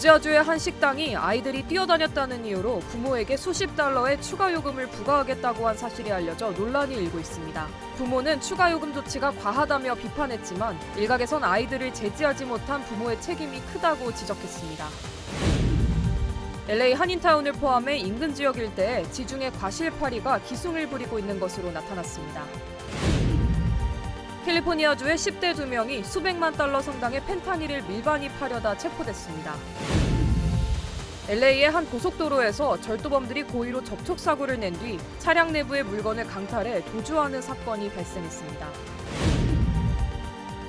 조지아주의 한 식당이 아이들이 뛰어다녔다는 이유로 부모에게 수십 달러의 추가 요금을 부과하겠다고 한 사실이 알려져 논란이 일고 있습니다. 부모는 추가 요금 조치가 과하다며 비판했지만 일각에선 아이들을 제지하지 못한 부모의 책임이 크다고 지적했습니다. LA 한인타운을 포함해 인근 지역 일대에 지중해 과실파리가 기승을 부리고 있는 것으로 나타났습니다. 캘리포니아주의 10대 2명이 수백만 달러 상당의 펜타닐을 밀반입 하려다 체포됐습니다. LA의 한 고속도로에서 절도범들이 고의로 접촉사고를 낸 뒤 차량 내부의 물건을 강탈해 도주하는 사건이 발생했습니다.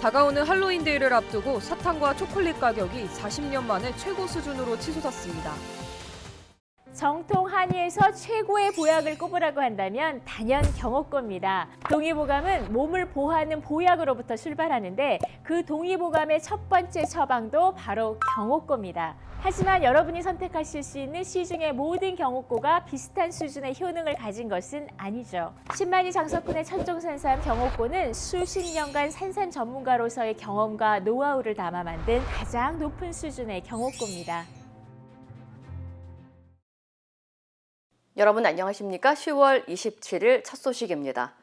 다가오는 할로윈데이를 앞두고 사탕과 초콜릿 가격이 40년 만에 최고 수준으로 치솟았습니다. 정통 한의에서 최고의 보약을 꼽으라고 한다면 단연 경옥고입니다. 동의보감은 몸을 보호하는 보약으로부터 출발하는데 그 동의보감의 첫 번째 처방도 바로 경옥고입니다. 하지만 여러분이 선택하실 수 있는 시중의 모든 경옥고가 비슷한 수준의 효능을 가진 것은 아니죠. 10만이 장석군의 천종산삼 경옥고는 수십 년간 산삼 전문가로서의 경험과 노하우를 담아 만든 가장 높은 수준의 경옥고입니다. 여러분 안녕하십니까? 10월 27일 첫 소식입니다.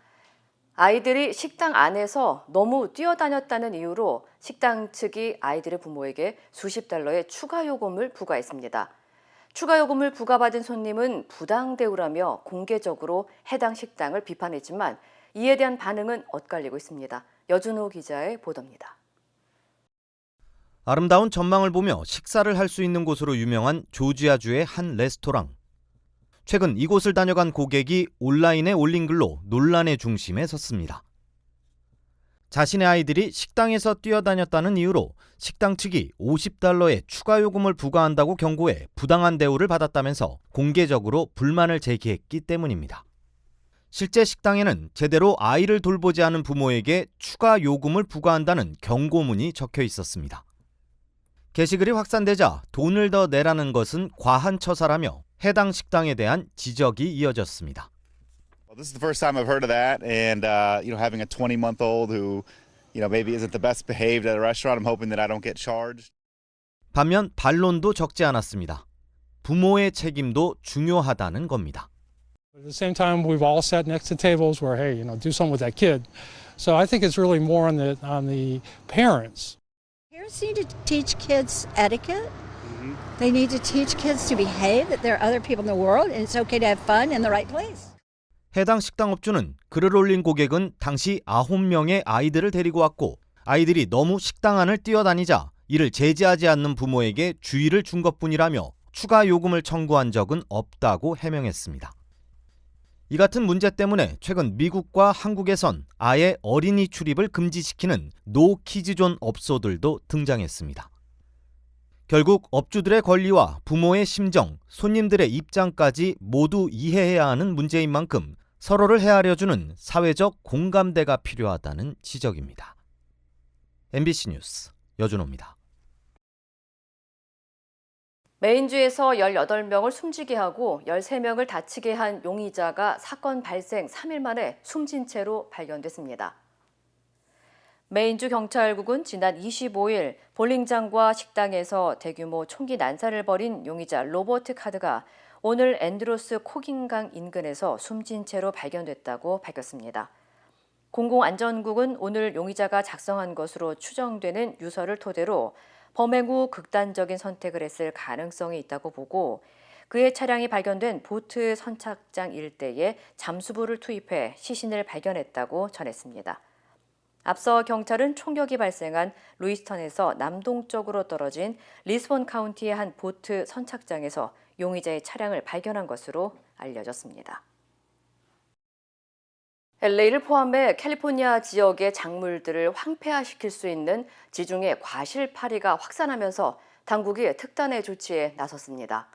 아이들이 식당 안에서 너무 뛰어다녔다는 이유로 식당 측이 아이들의 부모에게 수십 달러의 추가 요금을 부과했습니다. 추가 요금을 부과받은 손님은 부당 대우라며 공개적으로 해당 식당을 비판했지만 이에 대한 반응은 엇갈리고 있습니다. 여준호 기자의 보도입니다. 아름다운 전망을 보며 식사를 할 수 있는 곳으로 유명한 조지아주의 한 레스토랑. 최근 이곳을 다녀간 고객이 온라인에 올린 글로 논란의 중심에 섰습니다. 자신의 아이들이 식당에서 뛰어다녔다는 이유로 식당 측이 50달러의 추가 요금을 부과한다고 경고해 부당한 대우를 받았다면서 공개적으로 불만을 제기했기 때문입니다. 실제 식당에는 제대로 아이를 돌보지 않은 부모에게 추가 요금을 부과한다는 경고문이 적혀 있었습니다. 게시글이 확산되자 돈을 더 내라는 것은 과한 처사라며 해당 식당에 대한 지적이 이어졌습니다. Well, this is the first time I've heard of that, and having a 20-month-old who, maybe isn't the best behaved at a restaurant, I'm hoping that I don't get charged. 반면 반론도 적지 않았습니다. 부모의 책임도 중요하다는 겁니다. At the same time, we've all sat next to tables where, hey, do something with that kid. So I think it's really more on the parents. Parents need to teach kids etiquette. They need to teach kids to behave, that there are other people in the world, and it's okay to have fun in the right place. 해당 식당 업주는 글을 올린 고객은 당시 9명의 아이들을 데리고 왔고 아이들이 너무 식당 안을 뛰어다니자 이를 제지하지 않는 부모에게 주의를 준 것뿐이라며 추가 요금을 청구한 적은 없다고 해명했습니다. 이 같은 문제 때문에 최근 미국과 한국에선 아예 어린이 출입을 금지시키는 노 키즈존 업소들도 등장했습니다. 결국 업주들의 권리와 부모의 심정, 손님들의 입장까지 모두 이해해야 하는 문제인 만큼 서로를 헤아려주는 사회적 공감대가 필요하다는 지적입니다. MBC 뉴스 여준호입니다. 메인주에서 18명을 숨지게 하고 13명을 다치게 한 용의자가 사건 발생 3일 만에 숨진 채로 발견됐습니다. 메인주 경찰국은 지난 25일 볼링장과 식당에서 대규모 총기 난사를 벌인 용의자 로버트 카드가 오늘 앤드로스 코긴강 인근에서 숨진 채로 발견됐다고 밝혔습니다. 공공안전국은 오늘 용의자가 작성한 것으로 추정되는 유서를 토대로 범행 후 극단적인 선택을 했을 가능성이 있다고 보고 그의 차량이 발견된 보트 선착장 일대에 잠수부를 투입해 시신을 발견했다고 전했습니다. 앞서 경찰은 총격이 발생한 루이스턴에서 남동쪽으로 떨어진 리스본 카운티의 한 보트 선착장에서 용의자의 차량을 발견한 것으로 알려졌습니다. LA를 포함해 캘리포니아 지역의 작물들을 황폐화시킬 수 있는 지중해 과실파리가 확산하면서 당국이 특단의 조치에 나섰습니다.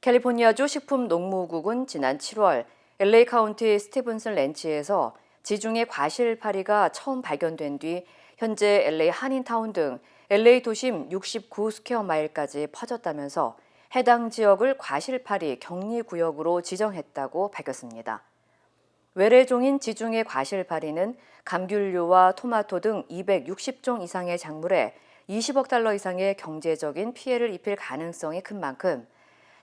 캘리포니아주 식품농무국은 지난 7월 LA 카운티 스티븐슨 렌치에서 지중해 과실파리가 처음 발견된 뒤 현재 LA 한인타운 등 LA 도심 69 스퀘어 마일까지 퍼졌다면서 해당 지역을 과실파리 격리구역으로 지정했다고 밝혔습니다. 외래종인 지중해 과실파리는 감귤류와 토마토 등 260종 이상의 작물에 20억 달러 이상의 경제적인 피해를 입힐 가능성이 큰 만큼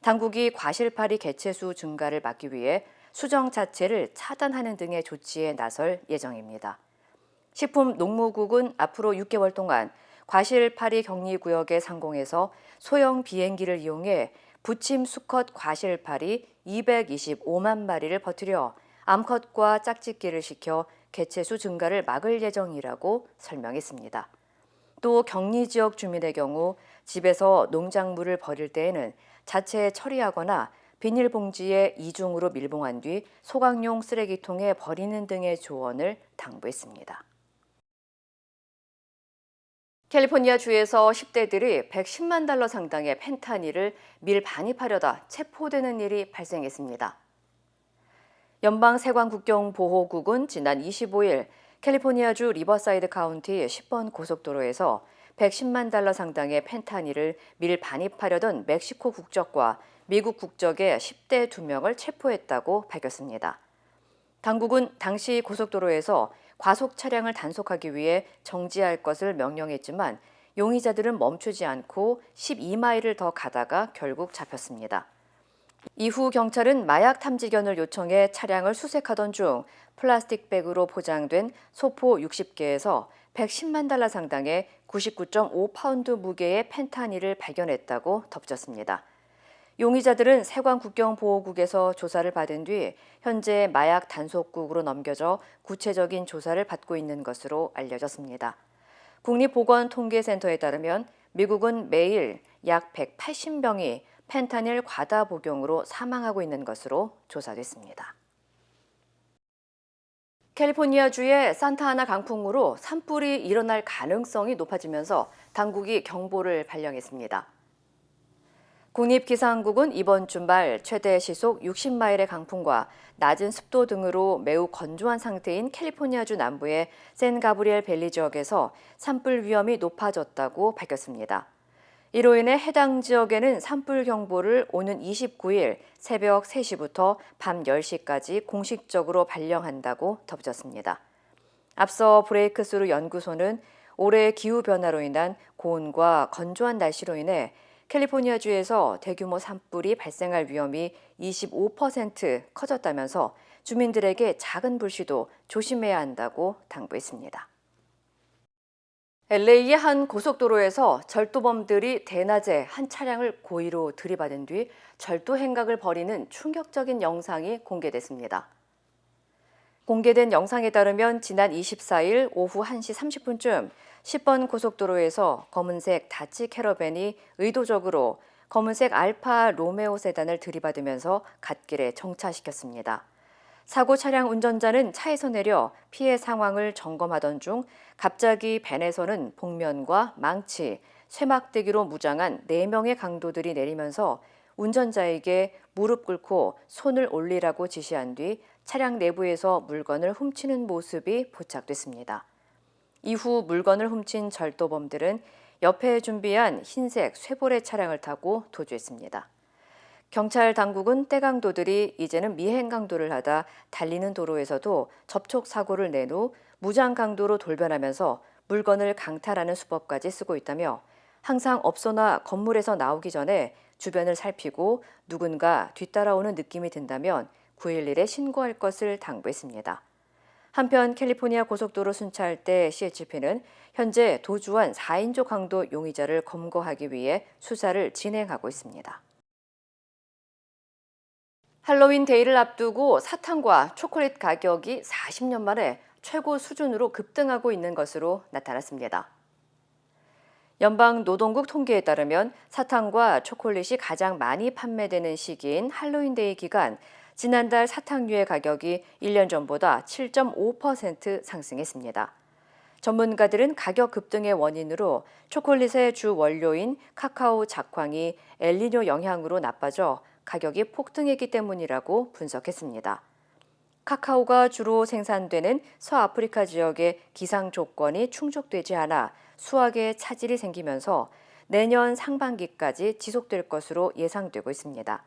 당국이 과실파리 개체수 증가를 막기 위해 수정 자체를 차단하는 등의 조치에 나설 예정입니다. 식품농무국은 앞으로 6개월 동안 과실파리 격리구역의 상공에서 소형 비행기를 이용해 부침 수컷 과실파리 225만 마리를 퍼뜨려 암컷과 짝짓기를 시켜 개체수 증가를 막을 예정이라고 설명했습니다. 또 격리 지역 주민의 경우 집에서 농작물을 버릴 때에는 자체 처리하거나 비닐봉지에 이중으로 밀봉한 뒤 소각용 쓰레기통에 버리는 등의 조언을 당부했습니다. 캘리포니아 주에서 10대들이 110만 달러 상당의 펜타닐을 밀반입하려다 체포되는 일이 발생했습니다. 연방세관국경보호국은 지난 25일 캘리포니아주 리버사이드 카운티 10번 고속도로에서 110만 달러 상당의 펜타닐을 밀반입하려던 멕시코 국적과 미국 국적의 10대 2명을 체포했다고 밝혔습니다. 당국은 당시 고속도로에서 과속 차량을 단속하기 위해 정지할 것을 명령했지만 용의자들은 멈추지 않고 12마일을 더 가다가 결국 잡혔습니다. 이후 경찰은 마약 탐지견을 요청해 차량을 수색하던 중 플라스틱 백으로 포장된 소포 60개에서 110만 달러 상당의 99.5파운드 무게의 펜타닐을 발견했다고 덧붙였습니다. 용의자들은 세관국경보호국에서 조사를 받은 뒤 현재 마약 단속국으로 넘겨져 구체적인 조사를 받고 있는 것으로 알려졌습니다. 국립보건통계센터에 따르면 미국은 매일 약 180명이 펜타닐 과다 복용으로 사망하고 있는 것으로 조사됐습니다. 캘리포니아주의 산타아나 강풍으로 산불이 일어날 가능성이 높아지면서 당국이 경보를 발령했습니다. 국립기상국은 이번 주말 최대 시속 60마일의 강풍과 낮은 습도 등으로 매우 건조한 상태인 캘리포니아주 남부의 샌 가브리엘 밸리 지역에서 산불 위험이 높아졌다고 밝혔습니다. 이로 인해 해당 지역에는 산불 경보를 오는 29일 새벽 3시부터 밤 10시까지 공식적으로 발령한다고 덧붙였습니다. 앞서 브레이크스루 연구소는 올해 기후변화로 인한 고온과 건조한 날씨로 인해 캘리포니아주에서 대규모 산불이 발생할 위험이 25% 커졌다면서 주민들에게 작은 불씨도 조심해야 한다고 당부했습니다. LA의 한 고속도로에서 절도범들이 대낮에 한 차량을 고의로 들이받은 뒤 절도 행각을 벌이는 충격적인 영상이 공개됐습니다. 공개된 영상에 따르면 지난 24일 오후 1시 30분쯤 10번 고속도로에서 검은색 다치 캐러밴이 의도적으로 검은색 알파 로메오 세단을 들이받으면서 갓길에 정차시켰습니다. 사고 차량 운전자는 차에서 내려 피해 상황을 점검하던 중 갑자기 밴에서는 복면과 망치, 쇠막대기로 무장한 4명의 강도들이 내리면서 운전자에게 무릎 꿇고 손을 올리라고 지시한 뒤 차량 내부에서 물건을 훔치는 모습이 포착됐습니다. 이후 물건을 훔친 절도범들은 옆에 준비한 흰색 쇠보레 차량을 타고 도주했습니다. 경찰 당국은 떼강도들이 이제는 미행 강도를 하다 달리는 도로에서도 접촉 사고를 낸 후 무장 강도로 돌변하면서 물건을 강탈하는 수법까지 쓰고 있다며 항상 업소나 건물에서 나오기 전에 주변을 살피고 누군가 뒤따라오는 느낌이 든다면 911에 신고할 것을 당부했습니다. 한편 캘리포니아 고속도로 순찰 때 CHP는 현재 도주한 4인조 강도 용의자를 검거하기 위해 수사를 진행하고 있습니다. 할로윈 데이를 앞두고 사탕과 초콜릿 가격이 40년 만에 최고 수준으로 급등하고 있는 것으로 나타났습니다. 연방노동국 통계에 따르면 사탕과 초콜릿이 가장 많이 판매되는 시기인 할로윈 데이 기간, 지난달 사탕류의 가격이 1년 전보다 7.5% 상승했습니다. 전문가들은 가격 급등의 원인으로 초콜릿의 주 원료인 카카오 작황이 엘니뇨 영향으로 나빠져 가격이 폭등했기 때문이라고 분석했습니다. 카카오가 주로 생산되는 서아프리카 지역의 기상 조건이 충족되지 않아 수확에 차질이 생기면서 내년 상반기까지 지속될 것으로 예상되고 있습니다.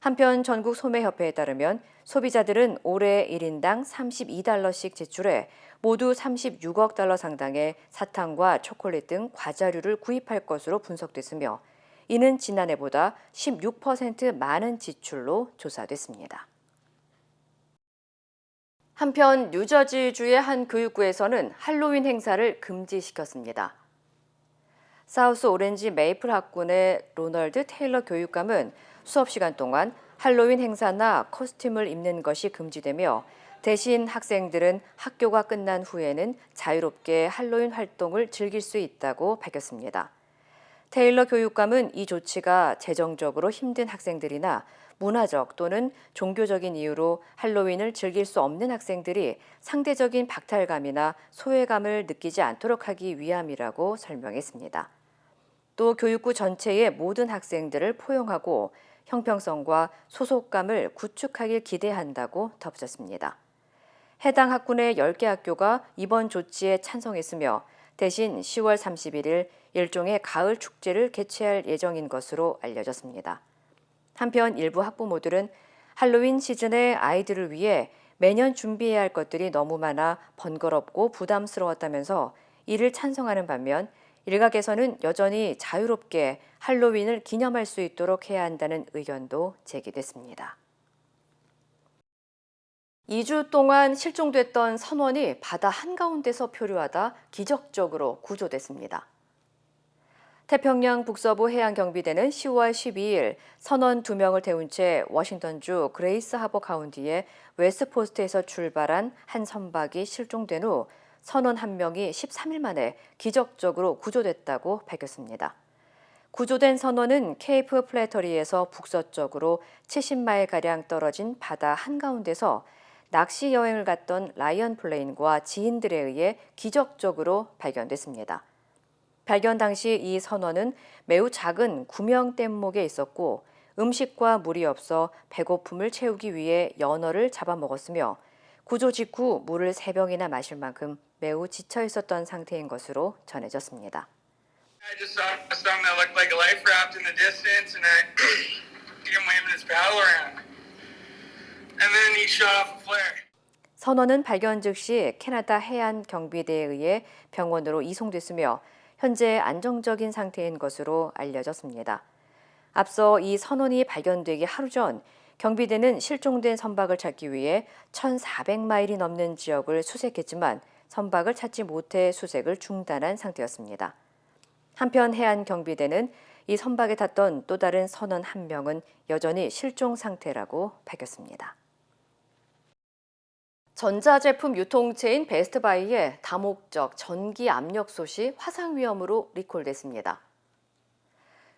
한편 전국 소매협회에 따르면 소비자들은 올해 1인당 32달러씩 지출해 모두 36억 달러 상당의 사탕과 초콜릿 등 과자류를 구입할 것으로 분석됐으며 이는 지난해보다 16% 많은 지출로 조사됐습니다. 한편 뉴저지주의 한 교육구에서는 할로윈 행사를 금지시켰습니다. 사우스 오렌지 메이플 학군의 로널드 테일러 교육감은 수업 시간 동안 할로윈 행사나 코스튬을 입는 것이 금지되며 대신 학생들은 학교가 끝난 후에는 자유롭게 할로윈 활동을 즐길 수 있다고 밝혔습니다. 테일러 교육감은 이 조치가 재정적으로 힘든 학생들이나 문화적 또는 종교적인 이유로 할로윈을 즐길 수 없는 학생들이 상대적인 박탈감이나 소외감을 느끼지 않도록 하기 위함이라고 설명했습니다. 또 교육부 전체의 모든 학생들을 포용하고 형평성과 소속감을 구축하길 기대한다고 덧붙였습니다. 해당 학군의 10개 학교가 이번 조치에 찬성했으며 대신 10월 31일 일종의 가을 축제를 개최할 예정인 것으로 알려졌습니다. 한편 일부 학부모들은 할로윈 시즌에 아이들을 위해 매년 준비해야 할 것들이 너무 많아 번거롭고 부담스러웠다면서 이를 찬성하는 반면 일각에서는 여전히 자유롭게 할로윈을 기념할 수 있도록 해야 한다는 의견도 제기됐습니다. 2주 동안 실종됐던 선원이 바다 한가운데서 표류하다 기적적으로 구조됐습니다. 태평양 북서부 해양경비대는 10월 12일 선원 2명을 태운 채 워싱턴주 그레이스 하버 카운티의 웨스트포스트에서 출발한 한 선박이 실종된 후 선원 1명이 13일 만에 기적적으로 구조됐다고 밝혔습니다. 구조된 선원은 케이프 플래터리에서 북서쪽으로 70마일가량 떨어진 바다 한가운데서 낚시 여행을 갔던 라이언 플레인과 지인들에 의해 기적적으로 발견됐습니다. 발견 당시 이 선원은 매우 작은 구명 뗏목에 있었고 음식과 물이 없어 배고픔을 채우기 위해 연어를 잡아먹었으며 구조 직후 물을 3병이나 마실 만큼 매우 지쳐 있었던 상태인 것으로 전해졌습니다. I just saw something that looked like a life raft in the distance, and I him waving his paddle around. And then he shot off a flare. 선원은 발견 즉시 캐나다 해안 경비대에 의해 병원으로 이송됐으며 현재 안정적인 상태인 것으로 알려졌습니다. 앞서 이 선원이 발견되기 하루 전 경비대는 실종된 선박을 찾기 위해 1,400마일이 넘는 지역을 수색했지만 선박을 찾지 못해 수색을 중단한 상태였습니다. 한편 해안경비대는 이 선박에 탔던 또 다른 선원 1명은 여전히 실종 상태라고 밝혔습니다. 전자제품 유통체인 베스트바이의 다목적 전기 압력솥이 화상 위험으로 리콜됐습니다.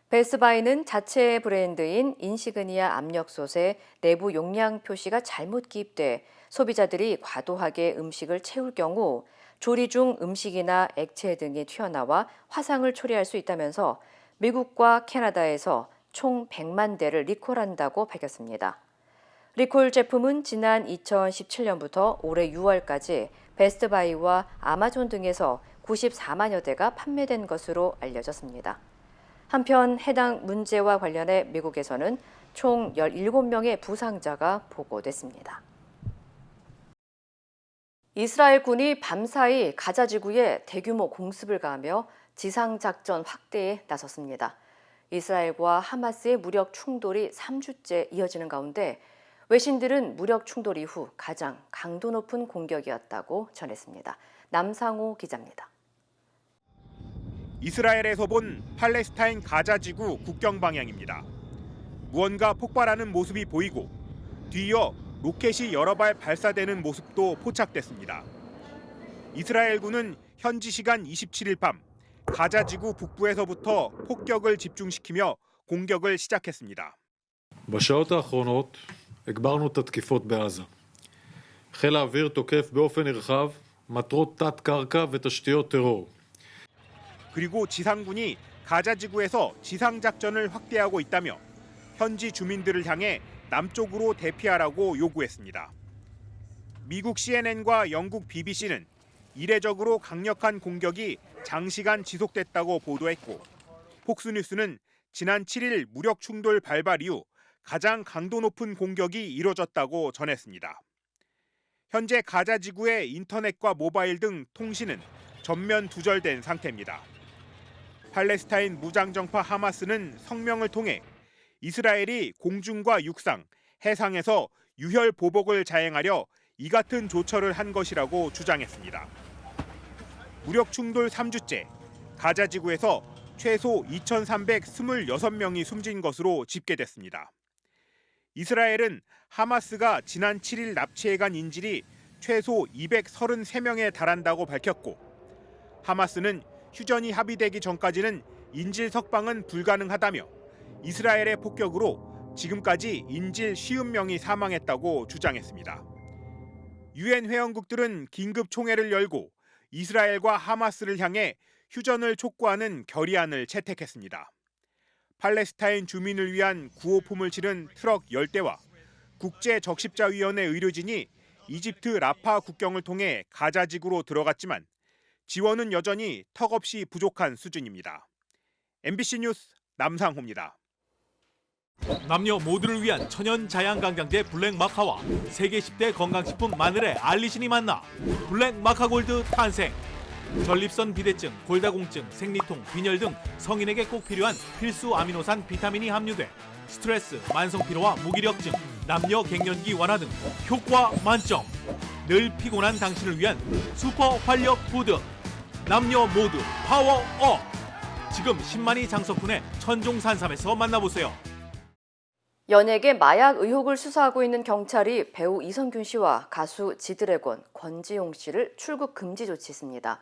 베스트바이는 자체 브랜드인 인시그니아 압력솥의 내부 용량 표시가 잘못 기입돼 소비자들이 과도하게 음식을 채울 경우 조리 중 음식이나 액체 등이 튀어나와 화상을 초래할 수 있다면서 미국과 캐나다에서 총 100만 대를 리콜한다고 밝혔습니다. 리콜 제품은 지난 2017년부터 올해 6월까지 베스트바이와 아마존 등에서 94만여 대가 판매된 것으로 알려졌습니다. 한편 해당 문제와 관련해 미국에서는 총 17명의 부상자가 보고됐습니다. 이스라엘 군이 밤사이 가자 지구에 대규모 공습을 가하며 지상작전 확대에 나섰습니다. 이스라엘과 하마스의 무력 충돌이 3주째 이어지는 가운데 외신들은 무력 충돌 이후 가장 강도 높은 공격이었다고 전했습니다. 남상호 기자입니다. 이스라엘에서 본 팔레스타인 가자지구 국경 방향입니다. 무언가 폭발하는 모습이 보이고 뒤이어 로켓이 여러 발 발사되는 모습도 포착됐습니다. 이스라엘군은 현지 시간 27일 밤 가자지구 북부에서부터 폭격을 집중시키며 공격을 시작했습니다. בשעות האחרונות הגברנו את התקיפות בעזה. חיל האוויר תוקף באופן נרחב מטרות תת-קרקע ותשתיות טרור. 그리고 지상군이 가자지구에서 지상작전을 확대하고 있다며 현지 주민들을 향해 남쪽으로 대피하라고 요구했습니다. 미국 CNN과 영국 BBC는 이례적으로 강력한 공격이 장시간 지속됐다고 보도했고 폭스뉴스는 지난 7일 무력 충돌 발발 이후 가장 강도 높은 공격이 이뤄졌다고 전했습니다. 현재 가자 지구의 인터넷과 모바일 등 통신은 전면 두절된 상태입니다. 팔레스타인 무장정파 하마스는 성명을 통해 이스라엘이 공중과 육상, 해상에서 유혈 보복을 자행하려 이 같은 조처를 한 것이라고 주장했습니다. 무력 충돌 3주째, 가자 지구에서 최소 2,326명이 숨진 것으로 집계됐습니다. 이스라엘은 하마스가 지난 7일 납치해간 인질이 최소 233명에 달한다고 밝혔고, 하마스는 휴전이 합의되기 전까지는 인질 석방은 불가능하다며 이스라엘의 폭격으로 지금까지 인질 50명이 사망했다고 주장했습니다. 유엔 회원국들은 긴급 총회를 열고 이스라엘과 하마스를 향해 휴전을 촉구하는 결의안을 채택했습니다. 팔레스타인 주민을 위한 구호품을 실은 트럭 10대와 국제적십자위원회 의료진이 이집트 라파 국경을 통해 가자 지구로 들어갔지만 지원은 여전히 턱없이 부족한 수준입니다. MBC 뉴스 남상호입니다. 남녀 모두를 위한 천연 자양강장제 블랙마카와 세계 10대 건강식품 마늘의 알리신이 만나 블랙마카골드 탄생. 전립선 비대증, 골다공증, 생리통, 빈혈 등 성인에게 꼭 필요한 필수 아미노산 비타민이 함유돼 스트레스, 만성피로와 무기력증, 남녀 갱년기 완화 등 효과 만점. 늘 피곤한 당신을 위한 슈퍼 활력 푸드. 남녀 모두 파워업. 지금 10만이 장석훈의 천종산삼에서 만나보세요. 연예계 마약 의혹을 수사하고 있는 경찰이 배우 이성균 씨와 가수 지드래곤 권지용 씨를 출국 금지 조치했습니다.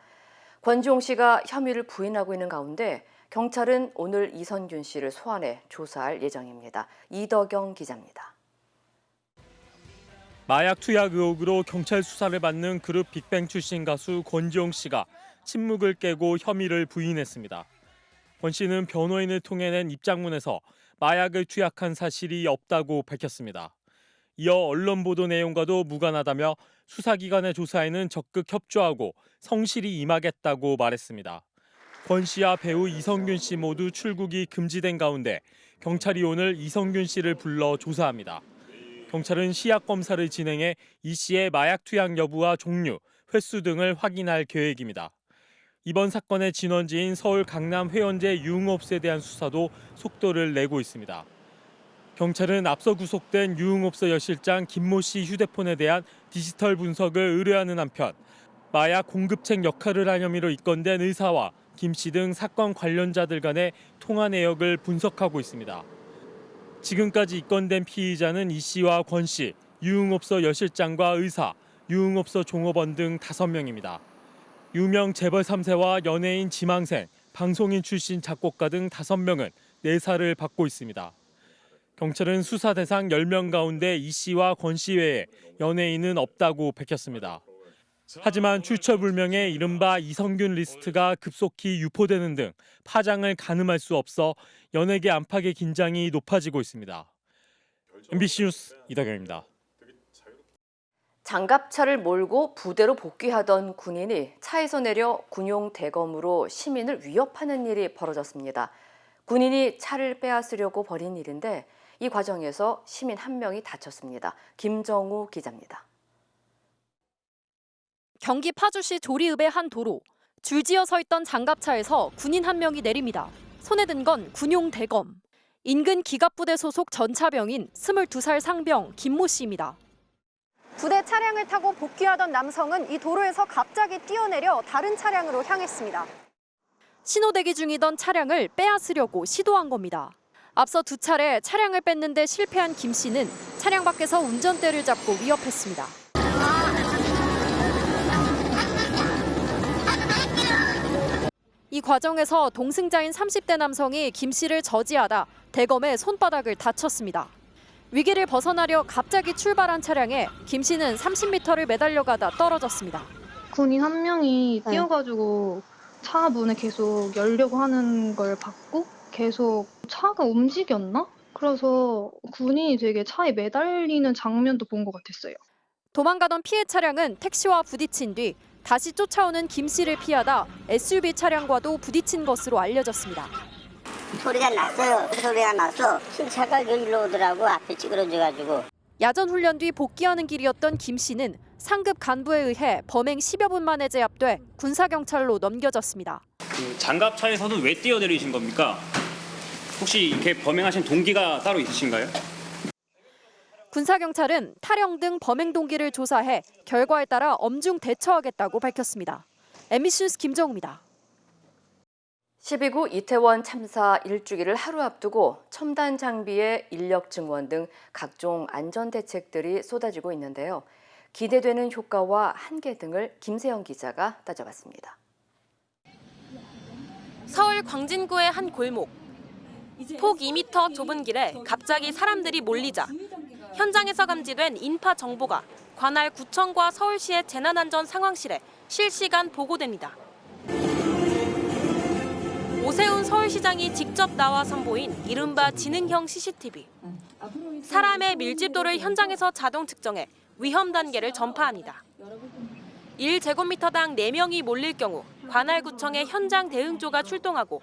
권지용 씨가 혐의를 부인하고 있는 가운데 경찰은 오늘 이성균 씨를 소환해 조사할 예정입니다. 이덕영 기자입니다. 마약 투약 의혹으로 경찰 수사를 받는 그룹 빅뱅 출신 가수 권지용 씨가 침묵을 깨고 혐의를 부인했습니다. 권 씨는 변호인을 통해 낸 입장문에서 마약을 투약한 사실이 없다고 밝혔습니다. 이어 언론 보도 내용과도 무관하다며 수사기관의 조사에는 적극 협조하고 성실히 임하겠다고 말했습니다. 권 씨와 배우 이성균 씨 모두 출국이 금지된 가운데 경찰이 오늘 이성균 씨를 불러 조사합니다. 경찰은 시약 검사를 진행해 이 씨의 마약 투약 여부와 종류, 횟수 등을 확인할 계획입니다. 이번 사건의 진원지인 서울 강남 회원제 유흥업소에 대한 수사도 속도를 내고 있습니다. 경찰은 앞서 구속된 유흥업소 여실장 김모 씨 휴대폰에 대한 디지털 분석을 의뢰하는 한편 마약 공급책 역할을 한 혐의로 입건된 의사와 김 씨 등 사건 관련자들 간의 통화 내역을 분석하고 있습니다. 지금까지 입건된 피의자는 이 씨와 권 씨, 유흥업소 여실장과 의사, 유흥업소 종업원 등 5명입니다. 유명 재벌 3세와 연예인 지망생, 방송인 출신 작곡가 등 5명은 내사를 받고 있습니다. 경찰은 수사 대상 10명 가운데 이 씨와 권 씨 외에 연예인은 없다고 밝혔습니다. 하지만 출처불명의 이른바 이성균 리스트가 급속히 유포되는 등 파장을 가늠할 수 없어 연예계 안팎의 긴장이 높아지고 있습니다. MBC 뉴스 이덕영입니다. 장갑차를 몰고 부대로 복귀하던 군인이 차에서 내려 군용 대검으로 시민을 위협하는 일이 벌어졌습니다. 군인이 차를 빼앗으려고 벌인 일인데 이 과정에서 시민 1명이 다쳤습니다. 김정우 기자입니다. 경기 파주시 조리읍의 한 도로. 줄지어 서 있던 장갑차에서 군인 1명이 내립니다. 손에 든 건 군용 대검. 인근 기갑부대 소속 전차병인 22살 상병 김모 씨입니다. 부대 차량을 타고 복귀하던 남성은 이 도로에서 갑자기 뛰어내려 다른 차량으로 향했습니다. 신호대기 중이던 차량을 빼앗으려고 시도한 겁니다. 앞서 2차례 차량을 뺏는데 실패한 김 씨는 차량 밖에서 운전대를 잡고 위협했습니다. 이 과정에서 동승자인 30대 남성이 김 씨를 저지하다 대검에 손바닥을 다쳤습니다. 위기를 벗어나려 갑자기 출발한 차량에 김 씨는 30m를 매달려가다 떨어졌습니다. 군인 1명이 뛰어가지고 차 문을 계속 열려고 하는 걸 봤고 계속 차가 움직였나? 그래서 군인이 되게 차에 매달리는 장면도 본 것 같았어요. 도망가던 피해 차량은 택시와 부딪힌 뒤 다시 쫓아오는 김 씨를 피하다 SUV 차량과도 부딪힌 것으로 알려졌습니다. 소리가 났어요. 소리가 나서 신차가 일로 오더라고. 앞에 찌그러져가지고. 야전 훈련 뒤 복귀하는 길이었던 김 씨는 상급 간부에 의해 범행 10여 분 만에 제압돼 군사경찰로 넘겨졌습니다. 그 장갑차에서는 왜 뛰어내리신 겁니까? 혹시 이렇게 범행하신 동기가 따로 있으신가요? 군사경찰은 탈영 등 범행 동기를 조사해 결과에 따라 엄중 대처하겠다고 밝혔습니다. MBC 뉴스 김정우입니다. 12구 이태원 참사 1주기를 하루 앞두고 첨단 장비의 인력 증원 등 각종 안전 대책들이 쏟아지고 있는데요. 기대되는 효과와 한계 등을 김세영 기자가 따져봤습니다. 서울 광진구의 한 골목. 폭 2m 좁은 길에 갑자기 사람들이 몰리자 현장에서 감지된 인파 정보가 관할 구청과 서울시의 재난안전 상황실에 실시간 보고됩니다. 오세훈 서울시장이 직접 나와 선보인 이른바 지능형 CCTV. 사람의 밀집도를 현장에서 자동 측정해 위험 단계를 전파합니다. 1제곱미터당 4명이 몰릴 경우 관할구청의 현장 대응조가 출동하고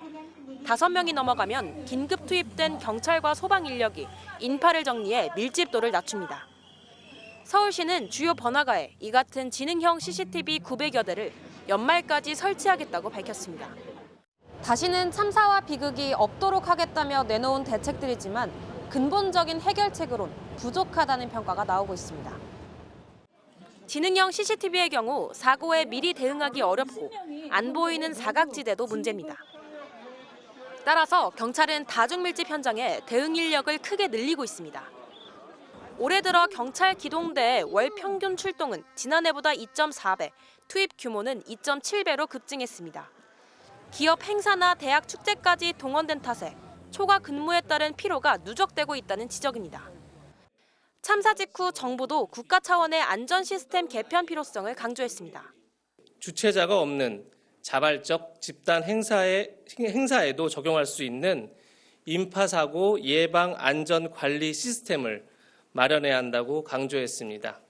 5명이 넘어가면 긴급 투입된 경찰과 소방 인력이 인파를 정리해 밀집도를 낮춥니다. 서울시는 주요 번화가에 이 같은 지능형 CCTV 900여 대를 연말까지 설치하겠다고 밝혔습니다. 다시는 참사와 비극이 없도록 하겠다며 내놓은 대책들이지만 근본적인 해결책으론 부족하다는 평가가 나오고 있습니다. 지능형 CCTV의 경우 사고에 미리 대응하기 어렵고 안 보이는 사각지대도 문제입니다. 따라서 경찰은 다중밀집 현장에 대응 인력을 크게 늘리고 있습니다. 올해 들어 경찰 기동대의 월 평균 출동은 지난해보다 2.4배, 투입 규모는 2.7배로 급증했습니다. 기업 행사나 대학 축제까지 동원된 탓에 초과 근무에 따른 피로가 누적되고 있다는 지적입니다. 참사 직후 정부도 국가 차원의 안전 시스템 개편 필요성을 강조했습니다. 주최자가 없는 자발적 집단 행사에도 적용할 수 있는 인파사고 예방 안전 관리 시스템을 마련해야 한다고 강조했습니다.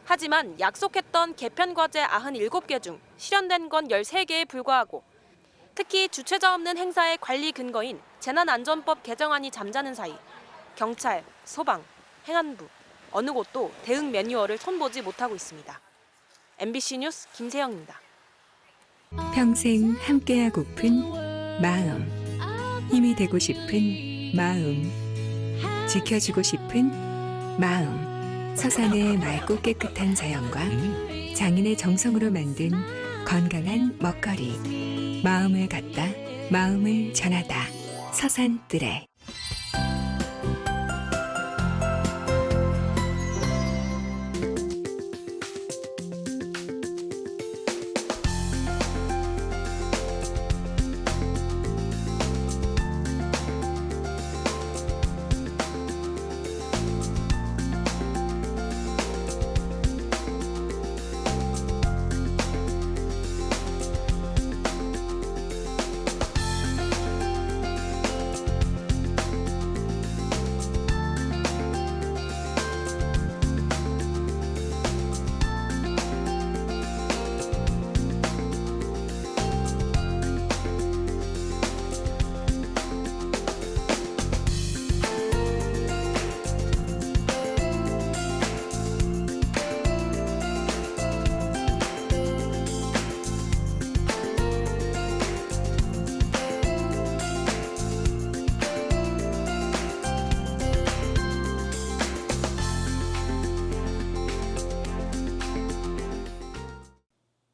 하지만 약속했던 개편 과제 97개 중 실현된 건 13개에 불과하고 특히 주최자 없는 행사의 관리 근거인 재난안전법 개정안이 잠자는 사이 경찰, 소방, 행안부 어느 곳도 대응 매뉴얼을 손보지 못하고 있습니다. MBC 뉴스 김세영입니다. 평생 함께하고픈 마음, 힘이 되고 싶은 마음, 지켜주고 싶은 마음, 서산의 맑고 깨끗한 자연과 장인의 정성으로 만든 건강한 먹거리, 마음을 갖다, 마음을 전하다, 서산뜨레.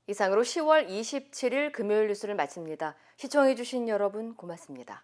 이상으로 10월 27일 금요일 뉴스를 마칩니다. 시청해주신 여러분 고맙습니다.